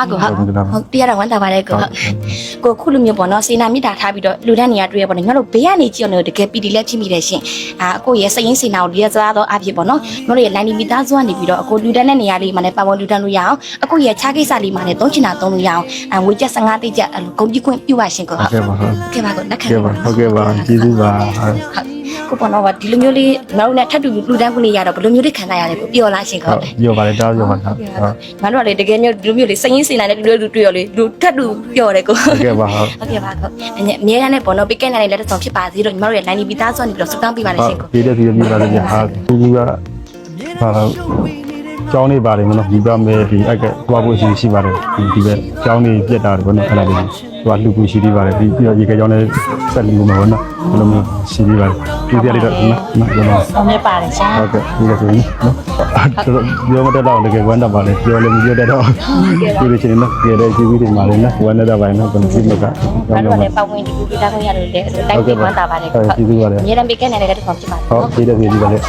ကိုဟုတ်တရားတော်ဝန်တာပါတယ်ကိုခုလိုမျိုးပေါ့နော်စေနာမြစ်တာထားပြီးတော့လူတန်းနေရတွေ့ရပေါ့နော်ငါတို့ဘေးကနေကြည့်အောင်တကယ်ပီတီလက်ဖြစ်မိတယ်ရှင်အခုရဲ့စရင်စေနာကိုလေးစားတော့အဖြစ်ပေါ့နော်ငါတို့ရဲ့လိုင်းနီမီသားစွာနေပြီးတော့အခုလူတန်းတဲ့နေရာလေးမှာလည်းပါဝင်လူတန်းလို့ရအောင်အခုရဲ့ခြားကိစ္စလေးမှာလည်းသုံးချင်တာသုံးလို့ရအောင်ငွေကျပ်15တိကျဂုံပြခွင့်ပြုပါရှင်ကိုဟုတ်ကဲ့ပါကိုလက်ခံပါဟုတ်ကဲ့ပါကျေးဇူးပါကိုပေါ်တော့ဒီလိုမျိုးလေးငါတို့နဲ့ထပ်တူလူတန်းခွင့်ရတော့ဘယ်လိုမျိုးလေးခံစားရလဲကိုပြောလားရှင်ကိုပြောပါတယ်တောင်းပြောပါဟုတ်ငါတို့ကလေတကယ်မျိုးဒီလိုမျိုးလေးစရင်စေနာနဲ့လူတွေ့ရလေလူထပ်တူပြောတယ်ကိုဟုတ်ကဲ့ပါဟုတ်ကဲ့ပါကိုအမြဲတမ်းနဲ့ပေါ်တော့ပိကက်နိုင်လက်ဆောင်ဖြစ်ပါစေလို့ညီမတို့ရဲ့လိုင်းနီမီသားစွာနေပြီးတော့စတောင်းပေးပါလေရှင်ကိုဒီတဲ့ဒီမျိုးလာတယ်ဟာသူကဘာလို့ကျောင်းနေပါတယ်မနော်ဒီကမဲဒီအကသွားဖို့ရှိပါတယ်ဒီပဲကျောင်းနေပြက်တာတယ်ဘောနော်အဲ့ဒါလေးသူကလှူကူရှိသေးပါတယ်ဒီပြီးတော့ရေကကျောင်းနေဆက်လူမှာဘောနော်ဘယ်လိုမျိုးရှိသေးပါတယ်ဒီပြက်လေးတော့နော်ဆောင်နေပါတယ်ရှင်ဟုတ်ကဲ့ဒီလိုဆိုရင်နော်ပြောမတတ်တော့တကယ်ဝမ်းတာပါလေပြောလည်းမပြောတတ်တော့ဒီလိုချင်နော်ဒီလေဒီဗီဒီမှာလည်းနော်ဝမ်းနေတာပါနော်ဘယ်လိုဖြစ်မှာကငါတို့လည်းပတ်ဝန်းကျင်လူသားခွင့်ရတယ်လေတိုက်ပြီးဝမ်းတာပါတယ်ဟုတ်ကဲ့ပါကျေးဇူးပါတယ်အများရန်ပိကက်နိုင်လက်ဆောင်ဖြစ်ပါဟုတ်ဒီတဲ့ဒီပါလေ